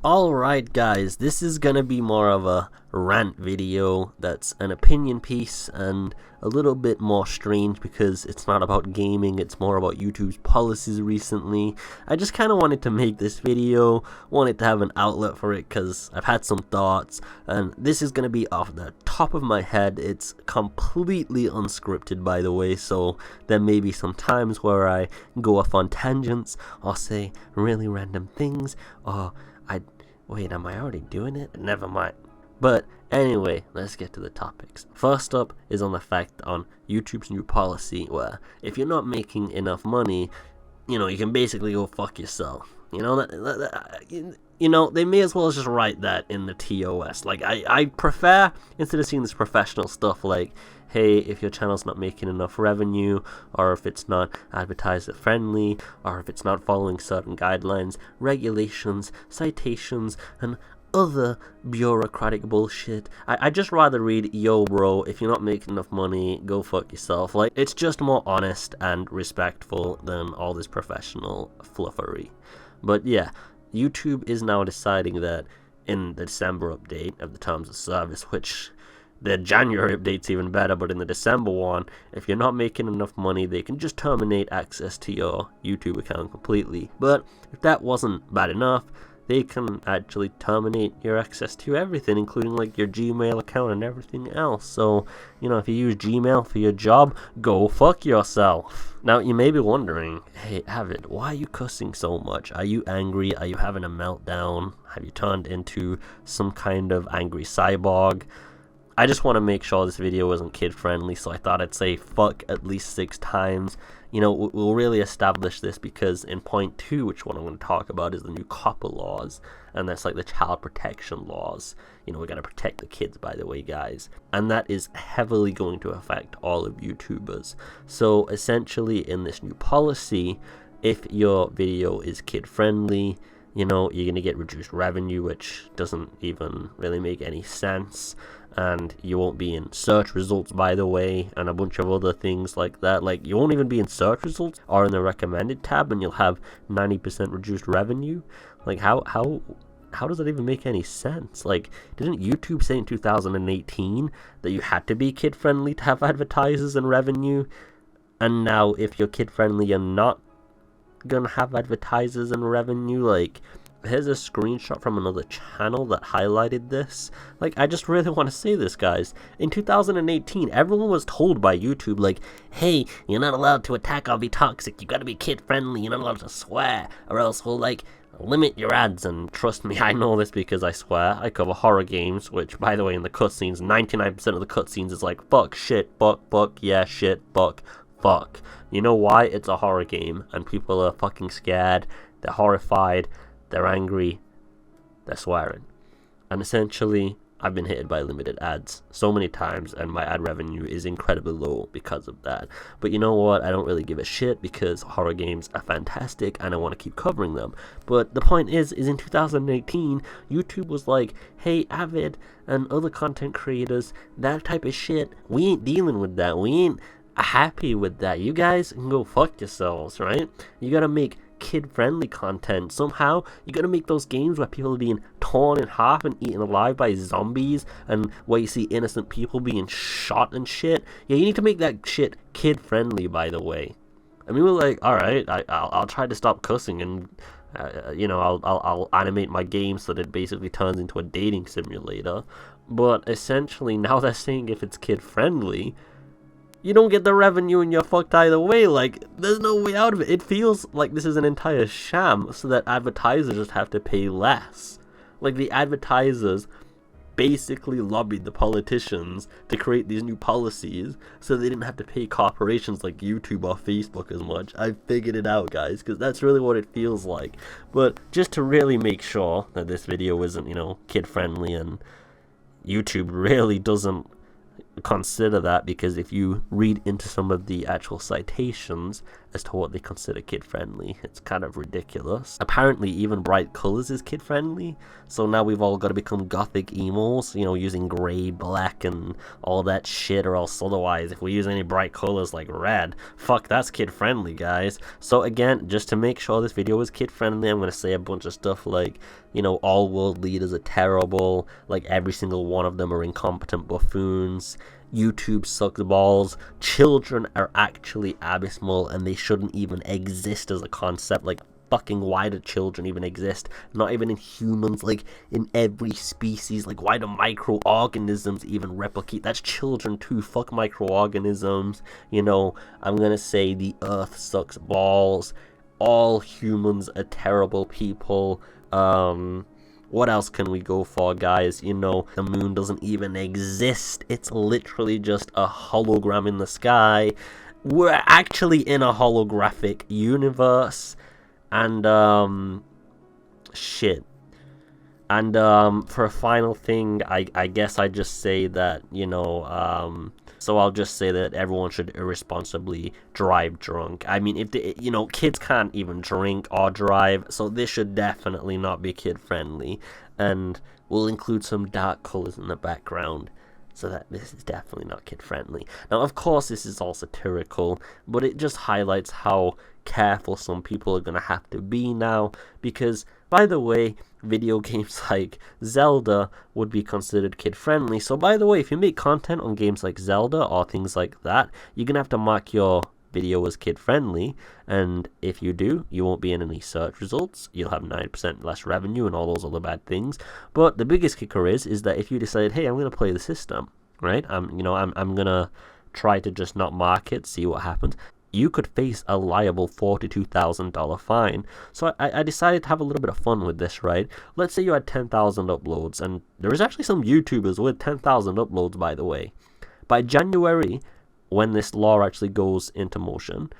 Alright guys, this is gonna be more of a rant video that's an opinion piece and a little bit more strange because it's not about gaming, it's more about YouTube's policies recently. I just kind of wanted to make this video, wanted to have an outlet for it because I've had some thoughts, and this is gonna be off the top of my head. It's completely unscripted, by the way, so there may be some times where I go off on tangents or say really random things, or wait, am I already doing it? Never mind. But anyway, let's get to the topics. First up is on the fact on YouTube's new policy where if you're not making enough money, you can basically go fuck yourself. They may as well just write that in the TOS. Like, I prefer, instead of seeing this professional stuff like, hey, if your channel's not making enough revenue, or if it's not advertiser friendly, or if it's not following certain guidelines, regulations, citations, and other bureaucratic bullshit, I just rather read, yo bro, if you're not making enough money, go fuck yourself. Like, it's just more honest and respectful than all this professional fluffery. But yeah, YouTube is now deciding that in the December update of the terms of service, which the January update's even better, but in the December one, if you're not making enough money, they can just terminate access to your YouTube account completely. But if that wasn't bad enough, they can actually terminate your access to everything, including like your Gmail account and everything else. So, if you use Gmail for your job, go fuck yourself. Now, you may be wondering, hey, Avid, why are you cussing so much? Are you angry? Are you having a meltdown? Have you turned into some kind of angry cyborg? I just want to make sure this video isn't kid-friendly, so I thought I'd say fuck at least 6 times. We'll really establish this because in point 2, which one I'm going to talk about, is the new Coppa laws, and that's like the child protection laws. We got to protect the kids, by the way, guys. And that is heavily going to affect all of YouTubers. So essentially, in this new policy, if your video is kid-friendly, you're going to get reduced revenue, which doesn't even really make any sense. And you won't be in search results, by the way, and a bunch of other things like that. Like, you won't even be in search results or in the recommended tab, and you'll have 90% reduced revenue. Like, how does that even make any sense? Like, didn't YouTube say in 2018 that you had to be kid-friendly to have advertisers and revenue? And now, if you're kid-friendly, you're not gonna have advertisers and revenue? Like, here's a screenshot from another channel that highlighted this. Like, I just really want to say this, guys. In 2018, everyone was told by YouTube, like, hey, you're not allowed to attack or be toxic, you gotta be kid-friendly, you're not allowed to swear, or else we'll, like, limit your ads. And trust me, I know this because I swear. I cover horror games, which, by the way, in the cutscenes, 99% of the cutscenes is like, fuck, shit, fuck, yeah, shit, fuck. You know why? It's a horror game, and people are fucking scared, they're horrified, they're angry, they're swearing. And essentially, I've been hit by limited ads so many times, and my ad revenue is incredibly low because of that. But you know what? I don't really give a shit because horror games are fantastic and I want to keep covering them. But the point is in 2018, YouTube was like, hey, Avid and other content creators, that type of shit, we ain't dealing with that. We ain't happy with that. You guys can go fuck yourselves, right? You gotta make kid-friendly content. Somehow you gotta make those games where people are being torn in half and eaten alive by zombies, and where you see innocent people being shot and shit. Yeah, you need to make that shit kid-friendly, by the way. I mean, we're like, alright, I'll try to stop cussing, and I'll animate my game so that it basically turns into a dating simulator. But essentially, now they're saying if it's kid-friendly, you don't get the revenue and you're fucked either way. Like, there's no way out of it. It feels like this is an entire sham so that advertisers just have to pay less. Like, the advertisers basically lobbied the politicians to create these new policies so they didn't have to pay corporations like YouTube or Facebook as much. I figured it out, guys, because that's really what it feels like. But just to really make sure that this video isn't, kid-friendly and YouTube really doesn't consider that, because if you read into some of the actual citations as to what they consider kid-friendly, it's kind of ridiculous. Apparently even bright colors is kid-friendly, so now we've all got to become gothic emos, you know, using gray, black, and all that shit, or else otherwise if we use any bright colors like red, fuck, that's kid-friendly, guys. So again, just to make sure this video is kid-friendly, I'm going to say a bunch of stuff like, you know, all world leaders are terrible, like every single one of them are incompetent buffoons, YouTube sucks balls, children are actually abysmal and they shouldn't even exist as a concept. Like, fucking why do children even exist? Not even in humans, like in every species. Like, why do microorganisms even replicate? That's children too. Fuck microorganisms. You know, I'm gonna say the earth sucks balls, all humans are terrible people. What else can we go for, guys? You know, the moon doesn't even exist. It's literally just a hologram in the sky. We're actually in a holographic universe. And, shit. And, for a final thing, I guess I just say that, you know, so I'll just say that everyone should irresponsibly drive drunk. I mean, if they, you know, kids can't even drink or drive, so this should definitely not be kid friendly. And we'll include some dark colors in the background, so that this is definitely not kid friendly. Now, of course, this is all satirical, but it just highlights how careful some people are gonna have to be now, because, by the way, video games like Zelda would be considered kid-friendly. So, by the way, if you make content on games like Zelda or things like that, you're gonna have to mark your video as kid-friendly, and if you do, you won't be in any search results, you'll have 9% less revenue and all those other bad things. But the biggest kicker is that if you decide, hey, I'm gonna play the system, right? I'm gonna try to just not mark it, see what happens, you could face a liable $42,000 fine. So I decided to have a little bit of fun with this, right? Let's say you had 10,000 uploads, and there is actually some YouTubers with 10,000 uploads, by the way. By January, when this law actually goes into motion,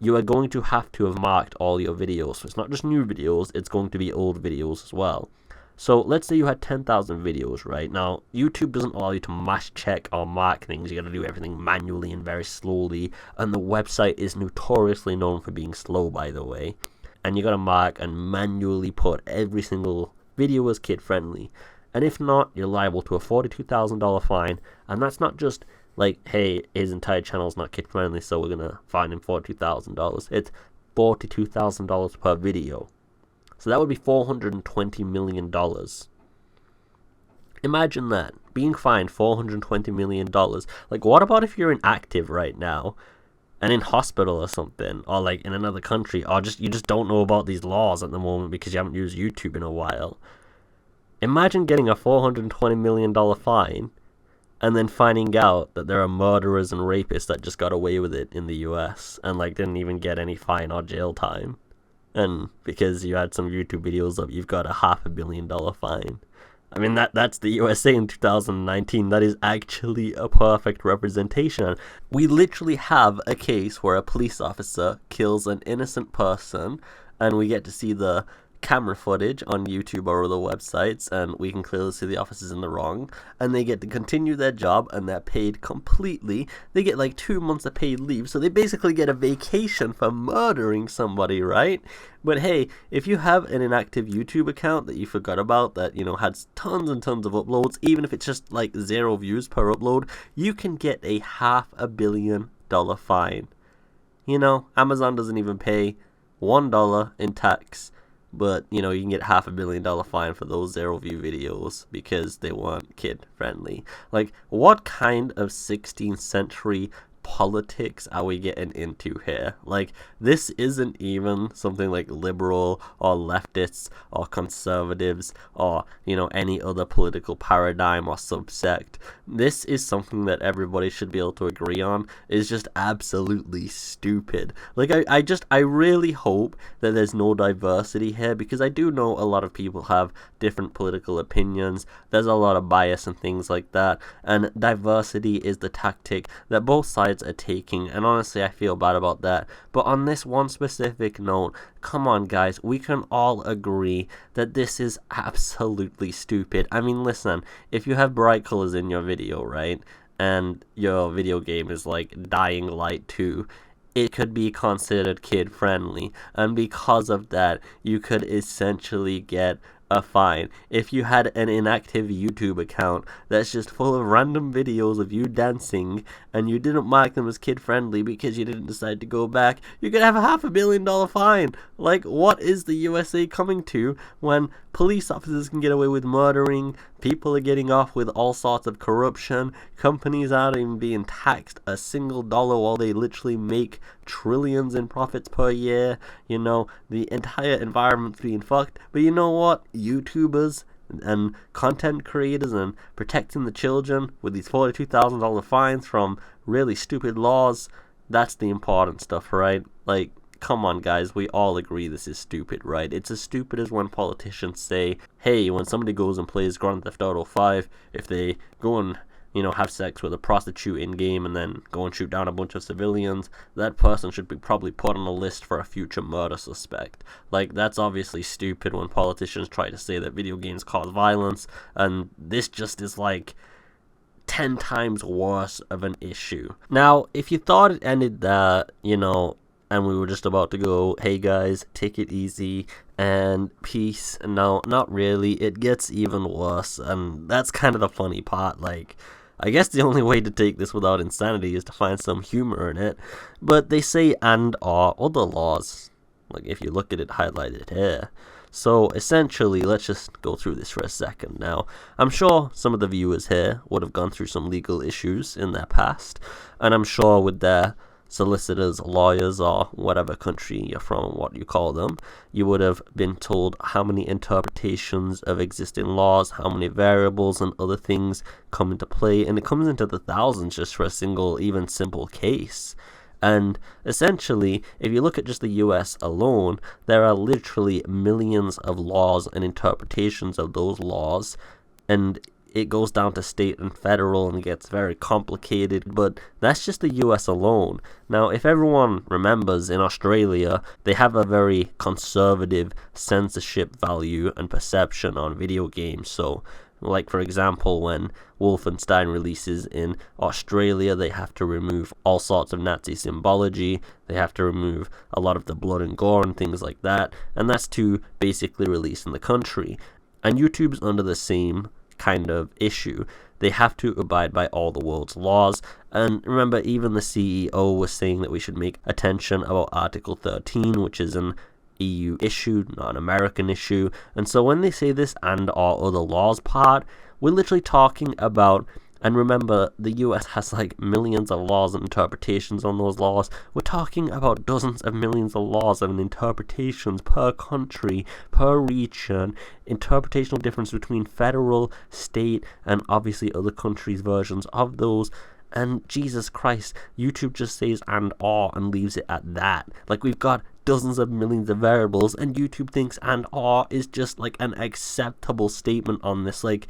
you are going to have marked all your videos. So it's not just new videos, it's going to be old videos as well. So let's say you had 10,000 videos, right? Now, YouTube doesn't allow you to mass check or mark things. You gotta do everything manually and very slowly. And the website is notoriously known for being slow, by the way. And you gotta mark and manually put every single video as kid-friendly. And if not, you're liable to a $42,000 fine. And that's not just like, hey, his entire channel is not kid-friendly, so we're gonna fine him $42,000. It's $42,000 per video. So that would be $420 million. Imagine that, being fined $420 million. Like, what about if you're inactive right now and in hospital or something, or like in another country, or you just don't know about these laws at the moment because you haven't used YouTube in a while? Imagine getting a $420 million fine and then finding out that there are murderers and rapists that just got away with it in the US and like didn't even get any fine or jail time. And because you had some YouTube videos up, you've got a $500 million fine. I mean, that's the USA in 2019. That is actually a perfect representation. We literally have a case where a police officer kills an innocent person, and we get to see the camera footage on YouTube or other websites, and we can clearly see the officers in the wrong, and they get to continue their job, and they're paid completely. They get like 2 months of paid leave, so they basically get a vacation for murdering somebody, right? But hey, if you have an inactive YouTube account that you forgot about, that, you know, had tons and tons of uploads, even if it's just like 0 views per upload, you can get a $500 million fine. You know, Amazon doesn't even pay $1 in tax. But, you know, you can get $500 million fine for those 0 view videos because they weren't kid friendly. Like, what kind of 16th century politics are we getting into here? Like, this isn't even something like liberal or leftists or conservatives or, you know, any other political paradigm or subsect. This is something that everybody should be able to agree on. Is just absolutely stupid. Like, I really hope that there's no diversity here, because I do know a lot of people have different political opinions. There's a lot of bias and things like that, and diversity is the tactic that both sides are taking, and honestly I feel bad about that. But on this one specific note, come on guys, we can all agree that this is absolutely stupid. I mean, listen, if you have bright colors in your video, right, and your video game is like Dying Light 2, it could be considered kid friendly, and because of that you could essentially get a fine. If you had an inactive YouTube account that's just full of random videos of you dancing and you didn't mark them as kid friendly because you didn't decide to go back, you could have a $500,000 fine. Like, what is the USA coming to when police officers can get away with murdering, people are getting off with all sorts of corruption, companies aren't even being taxed a single dollar while they literally make trillions in profits per year, you know, the entire environment's being fucked. But you know what? YouTubers and content creators and protecting the children with these $42,000 fines from really stupid laws, that's the important stuff, right? Like, come on guys, we all agree this is stupid, right? It's as stupid as when politicians say, hey, when somebody goes and plays Grand Theft Auto 5, if they go and, you know, have sex with a prostitute in game and then go and shoot down a bunch of civilians, that person should be probably put on a list for a future murder suspect. Like, that's obviously stupid when politicians try to say that video games cause violence, and this just is like 10 times worse of an issue. Now, if you thought it ended there, you know, and we were just about to go, hey guys, take it easy and peace, no, not really. It gets even worse, and that's kind of the funny part. Like, I guess the only way to take this without insanity is to find some humor in it, but they say and are other laws, like if you look at it highlighted here. So essentially, let's just go through this for a second. Now, I'm sure some of the viewers here would have gone through some legal issues in their past, and I'm sure with their solicitors, lawyers, or whatever country you're from, what you call them, you would have been told how many interpretations of existing laws, how many variables and other things come into play, and it comes into the thousands just for a single, even simple case. And essentially, if you look at just the US alone, there are literally millions of laws and interpretations of those laws, and it goes down to state and federal and gets very complicated, but that's just the US alone. Now, if everyone remembers, in Australia, they have a very conservative censorship value and perception on video games. So, like for example, when Wolfenstein releases in Australia, they have to remove all sorts of Nazi symbology, they have to remove a lot of the blood and gore and things like that, and that's to basically release in the country. And YouTube's under the same kind of issue. They have to abide by all the world's laws, and remember, even the CEO was saying that we should make attention about Article 13, which is an EU issue, not an American issue. And so when they say this and all other laws part, we're literally talking about, and remember, the US has like millions of laws and interpretations on those laws. We're talking about dozens of millions of laws and interpretations per country, per region, interpretational difference between federal, state, and obviously other countries' versions of those. And Jesus Christ, YouTube just says and or and leaves it at that. Like, we've got dozens of millions of variables, and YouTube thinks and or is just like an acceptable statement on this. Like,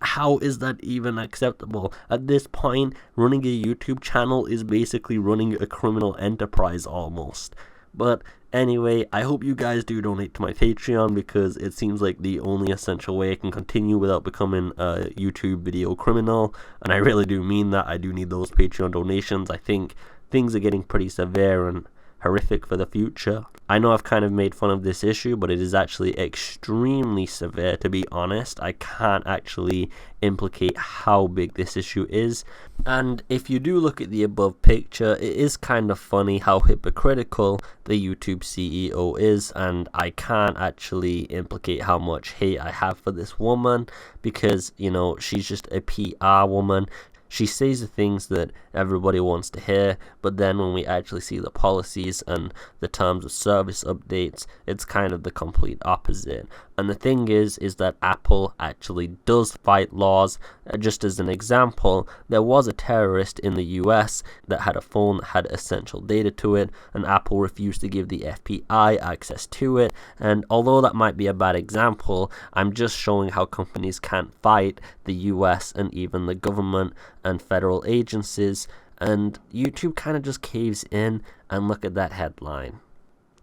how is that even acceptable? At this point, running a YouTube channel is basically running a criminal enterprise almost. But anyway, I hope you guys do donate to my Patreon, because it seems like the only essential way I can continue without becoming a YouTube video criminal, and I really do mean that. I do need those Patreon donations. I think things are getting pretty severe and horrific for the future. I know I've kind of made fun of this issue, but it is actually extremely severe, to be honest. I can't actually implicate how big this issue is. And if you do look at the above picture, it is kind of funny how hypocritical the YouTube CEO is, and I can't actually implicate how much hate I have for this woman, because, you know, she's just a PR woman. She says the things that everybody wants to hear, but then when we actually see the policies and the terms of service updates, it's kind of the complete opposite. And the thing is that Apple actually does fight laws. Just as an example, there was a terrorist in the US that had a phone that had essential data to it, and Apple refused to give the FBI access to it. And although that might be a bad example, I'm just showing how companies can't fight the US and even the government and federal agencies, and YouTube kind of just caves in. And look at that headline.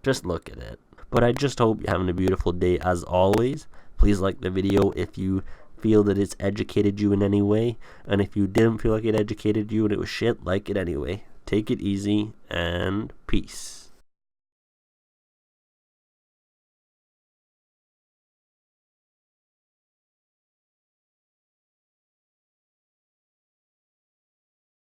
Just look at it. But I just hope you're having a beautiful day as always. Please like the video if you feel that it's educated you in any way. And if you didn't feel like it educated you and it was shit, like it anyway. Take it easy, and peace.